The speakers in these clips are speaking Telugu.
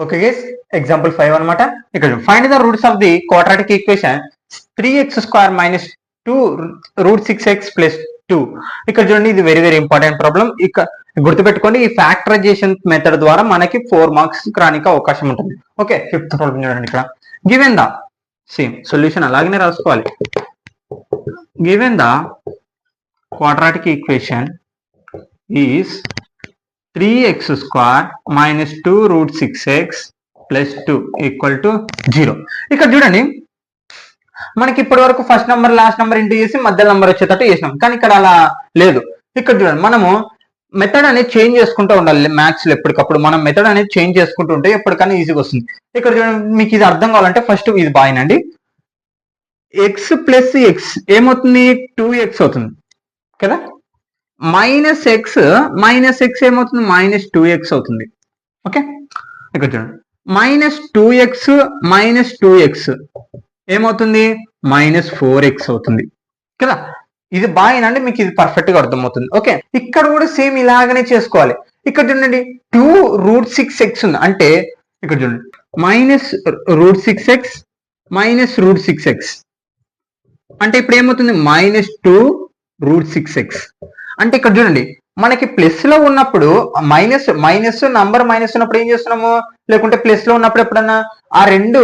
ఓకే గైస్, ఎగ్జాంపుల్ 5 అనమాట. ఇక్కడ find the roots of the quadratic equation 3x² minus 2 root 6x plus 2. ఇక్కడ చూడండి, ఇది వెరీ వెరీ ఇంపార్టెంట్ ప్రాబ్లం. ఇక గుర్తుపెట్టుకోండి, ఈ ఫ్యాక్టరైజేషన్ మెథడ్ ద్వారా మనకి 4 మార్క్స్ రానికి అవకాశం ఉంటుంది. ఓకే, ఫిఫ్త్ ప్రాబ్లం చూడండి. ఇక్కడ గివెన్ ద సేమ్ సొల్యూషన్ అలాగనే రాసుకోవాలి. Given the quadratic equation is 3x² minus 2 root 6x plus 2 equal to 0. ఇక్కడ చూడండి, మనకి ఇప్పటి వరకు first number last number into చేసి మధ్య నెంబర్ వచ్చేటట్టు చేసినాం, కానీ ఇక్కడ అలా లేదు. ఇక్కడ చూడండి, మనము మెథడ్ అనేది చేంజ్ చేసుకుంటూ ఉండాలి. మ్యాథ్స్ లో ఎప్పటికప్పుడు మనం మెథడ్ అనేది చేంజ్ చేసుకుంటూ ఉంటే ఎప్పటికైనా ఈజీగా వస్తుంది. ఇక్కడ చూడండి, మీకు ఇది అర్థం కావాలంటే ఫస్ట్ ఇది బాయినండి. ఎక్స్ ప్లస్ ఎక్స్ ఏమవుతుంది? 2x అవుతుంది కదా. మైనస్ ఎక్స్ ఏమవుతుంది? మైనస్ 2x అవుతుంది. ఓకే, ఇక్కడ చూడండి, మైనస్ 2x ఏమవుతుంది? మైనస్ 4x అవుతుంది కదా. ఇది బాగానండి, మీకు ఇది పర్ఫెక్ట్ గా అర్థమవుతుంది. ఓకే, ఇక్కడ కూడా సేమ్ ఇలాగనే చేసుకోవాలి. ఇక్కడ చూడండి, 2 రూట్ 6x ఉంది అంటే ఇక్కడ చూడండి, minus root 6x minus root 6x అంటే ఇప్పుడు ఏమవుతుంది? మైనస్ 2 రూట్ 6x అంటే ఇక్కడ చూడండి, మనకి ప్లస్ లో ఉన్నప్పుడు మైనస్ నంబర్ మైనస్ ఉన్నప్పుడు ఏం చేస్తున్నాము, లేకుంటే ప్లస్ లో ఉన్నప్పుడు ఎప్పుడన్నా ఆ రెండు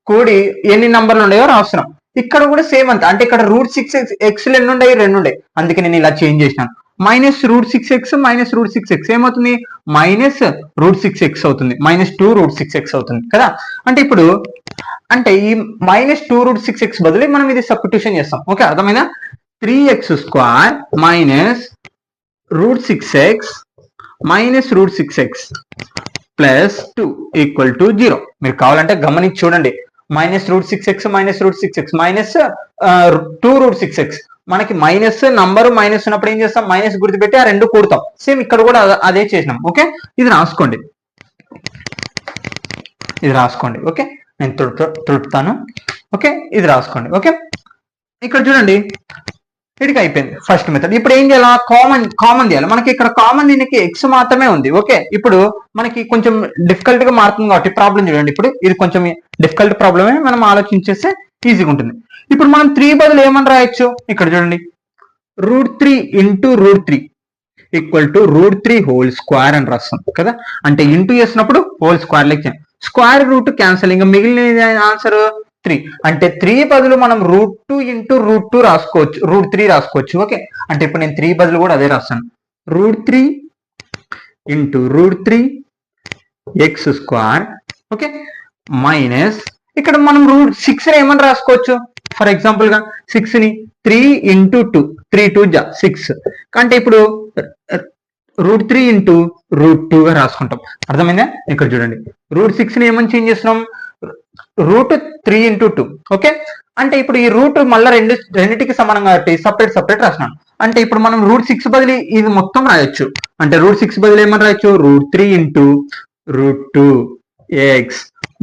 కూడి ఎన్ని నంబర్లు ఉన్నాయో రాస్తున్నాం. ఇక్కడ కూడా సేమ్ అంత, అంటే ఇక్కడ రూట్ 6x ఎన్ని ఉన్నాయి? 2 ఉన్నాయి. అందుకే నేను ఇలా చేంజ్ చేసినాను. Minus root 6x minus root 6x ఏమవుతుంది? మైనస్ రూట్ 6x అవుతుంది. మైనస్ 2 రూట్ 6x అవుతుంది కదా. అంటే ఇప్పుడు అంటే ఈ మైనస్ 2 రూట్ 6x బదులు మనం ఇది సబ్స్టిట్యూషన్ చేస్తాం. ఓకే, అర్థమైందా? 3x² minus root 6x minus root 6x plus 2 equal to 0. మీరు కావాలంటే గమనించి చూడండి. Minus root 6x minus root 6x minus 2 root 6x మనకి మైనస్ నంబర్ మైనస్ ఉన్నప్పుడు ఏం చేస్తాం? మైనస్ గుర్తుపెట్టి ఆ రెండు కూడతాం. సేమ్ ఇక్కడ కూడా అదే చేసినాం. ఓకే, ఇది రాసుకోండి. ఓకే, నేను తుడుతాను. ఓకే, ఇది రాసుకోండి. ఓకే, ఇక్కడ చూడండి, ఇదికి అయిపోయింది ఫస్ట్ మెథడ్. ఇప్పుడు ఏం చేయాలి? కామన్ చేయాలి. మనకి ఇక్కడ కామన్ దీనికి ఎక్స్ మాత్రమే ఉంది. ఓకే, ఇప్పుడు మనకి కొంచెం డిఫికల్ట్ గా మారుతుంది కాబట్టి ప్రాబ్లం చూడండి. ఇప్పుడు ఇది కొంచెం డిఫికల్ట్ ప్రాబ్లమే, మనం ఆలోచించేస్తే ఈజీగా ఉంటుంది. ఇప్పుడు మనం 3 బదులు ఏమని రాయొచ్చు? ఇక్కడ చూడండి, root 3 into root 3 equal to root 3 whole square అని రాస్తాం కదా. అంటే ఇంటూ చేసినప్పుడు హోల్ స్క్వేర్ లెక్క స్క్వేర్ రూట్ క్యాన్సల్, ఇంకా మిగిలిన ఆన్సర్ 3. అంటే 3 బదులు మనం రూట్ 2 ఇంటూ రూట్ 2 రాసుకోవచ్చు, రూట్ 3 రాసుకోవచ్చు. ఓకే, అంటే ఇప్పుడు నేను 3 బదులు కూడా అదే రాస్తాను. Root 3 into root 3 x². Okay, minus ఇక్కడ మనం రూట్ 6 ఏమని రాసుకోవచ్చు? ఫర్ ఎగ్జాంపుల్ గా 6 ని 3 ఇంటూ 2, 3 2 జా 6. అంటే ఇప్పుడు రూట్ 3 ఇంటూ రూట్ 2 గా రాసుకుంటాం. అర్థమైందా? ఇక్కడ చూడండి, రూట్ 6 ని ఏమని చేంజ్ చేస్తున్నాం? Route 3 into 2. ఓకే, అంటే ఇప్పుడు ఈ రూట్ మళ్ళీ రెండింటికి సమానంగా సపరేట్ రాసినాం. అంటే ఇప్పుడు మనం రూట్ 6 బదిలీ ఇది మొత్తం రాయొచ్చు. అంటే రూట్ 6 బదిలీ ఏమని రాయొచ్చు? Root 3 into root 2 x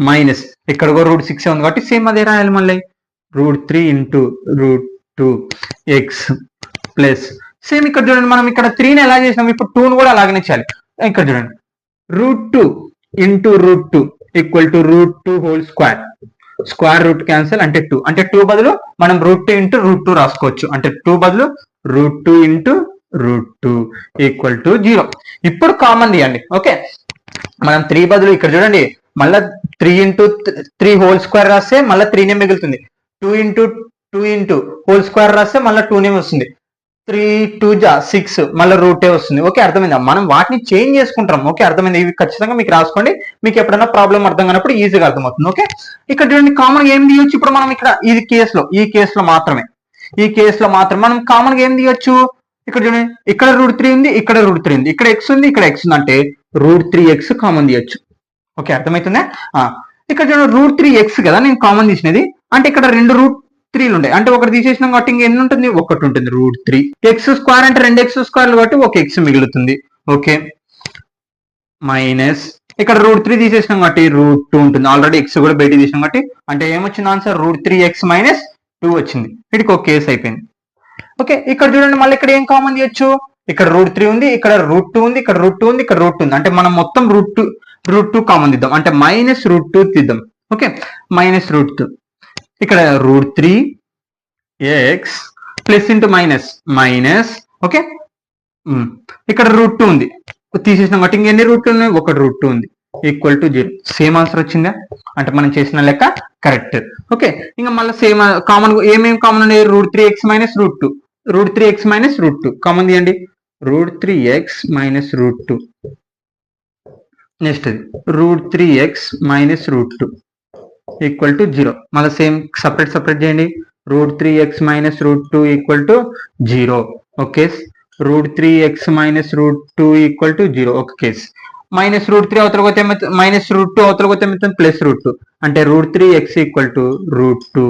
minus ఇక్కడ కూడా రూట్ 6 ఉంది కాబట్టి సేమ్ అదే రాయాలి. మళ్ళీ root 3 into root 2 x plus same ఇక్కడ చూడండి, మనం ఇక్కడ 3ని ఎలా చేసినాం, ఇప్పుడు 2ను కూడా అలాగనే చేయాలి. ఇక్కడ చూడండి, root 2 into root 2 equal to root 2 whole square. Square root cancel అంటే 2. అంటే 2 బదులు మనం రూట్ 2 ఇంటూ రూట్ 2 రాసుకోవచ్చు. అంటే 2 బదులు root 2 into root 2 equal to 0. ఇప్పుడు కామన్ తీయండి. ఓకే, మనం 3 బదులు ఇక్కడ చూడండి, మళ్ళీ 3 ఇంటూ 3 హోల్ స్క్వేర్ రాస్తే మళ్ళీ 3నే మిగులుతుంది. 2 ఇంటూ హోల్ స్క్వేర్ రాస్తే మళ్ళీ 2నే వస్తుంది. 3 2 జా 6 మళ్ళీ రూటే వస్తుంది. ఓకే, అర్థమైందా? మనం వాటిని చేంజ్ చేసుకుంటాం. ఓకే, అర్థమైంది. ఇవి ఖచ్చితంగా మీకు రాసుకోండి. మీకు ఎప్పుడైనా ప్రాబ్లం అర్థం కానప్పుడు ఈజీగా అర్థమవుతుంది. ఓకే, ఇక్కడ చూడండి, కామన్ గా ఏం తీయొచ్చు? ఇప్పుడు మనం ఇక్కడ ఈ కేసులో మాత్రమే మనం కామన్ గా ఏం తీయొచ్చు? ఇక్కడ చూడండి, ఇక్కడ రూట్ 3 ఉంది, ఇక్కడ రూట్ 3 ఉంది, ఇక్కడ ఎక్స్ ఉంది, ఇక్కడ ఎక్స్ ఉంది. అంటే రూట్ 3x కామన్ తీయొచ్చు. ఓకే, అర్థమవుతుందా? ఇక్కడ చూడండి, రూట్ 3x కదా నేను కామన్ తీసినది. అంటే ఇక్కడ 2 రూట్ 3లు ఉంటాయి. అంటే ఒకటి తీసేసినాం కాబట్టి ఇంక ఎన్ని ఉంటుంది? ఒకటి ఉంటుంది, రూట్ 3. x² అంటే 2x² కాబట్టి ఒక x మిగులుతుంది. ఓకే, మైనస్ ఇక్కడ రూట్ 3 తీసేసినాం కాబట్టి రూట్ 2 ఉంటుంది. ఆల్రెడీ x కూడా బయట తీసినాం కాబట్టి అంటే ఏమొచ్చింది ఆన్సర్? రూట్ 3x మైనస్ 2 వచ్చింది. వీటికి ఒక కేసు అయిపోయింది. ఓకే, ఇక్కడ చూడండి, మళ్ళీ ఇక్కడ ఏం కామన్ తీయొచ్చు? ఇక్కడ రూట్ 3 ఉంది, ఇక్కడ రూట్ 2 ఉంది, ఇక్కడ రూట్ 2 ఉంది, ఇక్కడ రూట్ 2 ఉంది. అంటే మనం మొత్తం రూట్ √2 కామన్ తీద్దాం, అంటే -√2 తీద్దాం. ఓకే, -√2 ఇక్కడ √3x plus into minus. Okay, ఇక్కడ √2 ఉంది తీసేసినాం కాబట్టి ఇంకెన్ని √2 ఉన్నాయి, ఒక √2 ఉంది, ఈక్వల్ టు 0. సేమ్ ఆన్సర్ వచ్చిందా, అంటే మనం చేసిన లెక్క కరెక్ట్. ఓకే, ఇంకా మళ్ళీ సేమ్ కామన్ ఏమేమి కామన్ ఉన్నాయి, √3x -√2, √3x -√2 కామన్ తీయండి, √3x -√2. Next √3x -√2 equal to 0. మళ్ళీ సేమ్ సపరేట్ చేయండి, √3x -√2 equal to 0. Okay, √3x -√2 equal to 0. ఒక కేస్ -√3 అవతల పోతే -√2 అవతల పోతే +√2, అంటే √3x equal to √2,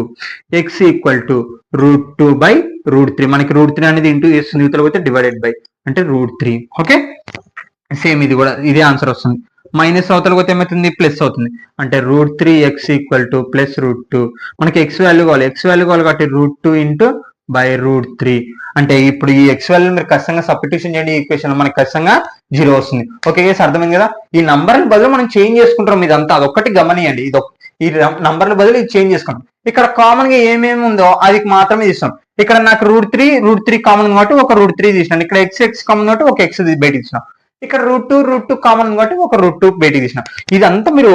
x equal to √2/√3. మనకి √3 అనేది ఇంటూ చేస్తుంది, ఇవతల పోతే డివైడెడ్ బై, అంటే √3. ఓకే, సేమ్ ఇది కూడా ఇదే ఆన్సర్ వస్తుంది. మైనస్ అవతల పోతే ఏమవుతుంది, ప్లస్ అవుతుంది, అంటే √3x ఈక్వల్ టు +√2. మనకి x వాల్యూ కావాలి కాబట్టి √2 ఇంటూ /√3. అంటే ఇప్పుడు ఈ x వాల్యూ మీరు ఖచ్చితంగా సబ్స్టిట్యూషన్ చేయండి, ఈ ఈక్వేషన్ మనకి ఖచ్చితంగా 0 వస్తుంది. ఓకే గైస్, అర్థమైంది కదా. ఈ నంబర్ల బదులు మనం చేంజ్ చేసుకుంటాం, ఇదంతా అదొక్కటి గమనియండి, ఈ నంబర్ల బదులు ఇది చేంజ్ చేసుకుంటాం. ఇక్కడ కామన్ గా ఏమేమి ఉందో అది మాత్రమే తీస్తాం. ఇక్కడ నాకు √3 కామన్ కాబట్టి ఒక √3 తీసినాను, ఇక్కడ x కామన్ కాబట్టి ఒక x బయట తీసినాం, ఇక్కడ √2 కామన్ కాబట్టి ఒక √2 బయటికి తీసినాం. ఇదంతా మీరు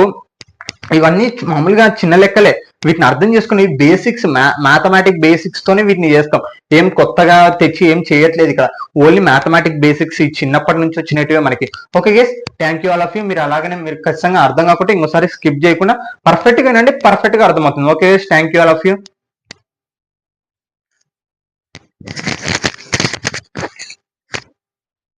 ఇవన్నీ మామూలుగా చిన్న లెక్కలే, వీటిని అర్థం చేసుకుని బేసిక్స్ మ్యాథమెటిక్ బేసిక్స్ తోనే వీటిని చేస్తాం. ఏం కొత్తగా తెచ్చి ఏం చేయట్లేదు ఇక్కడ, ఓన్లీ మ్యాథమెటిక్ బేసిక్స్ చిన్నప్పటి నుంచి వచ్చినట్టుగా మనకి. Okay guys, thank you all of you. మీరు అలాగనే మీరు ఖచ్చితంగా అర్థం కాకుండా ఇంకోసారి స్కిప్ చేయకుండా పర్ఫెక్ట్ గా అంటే పర్ఫెక్ట్ గా అర్థమవుతుంది. Okay guys, thank you all of you.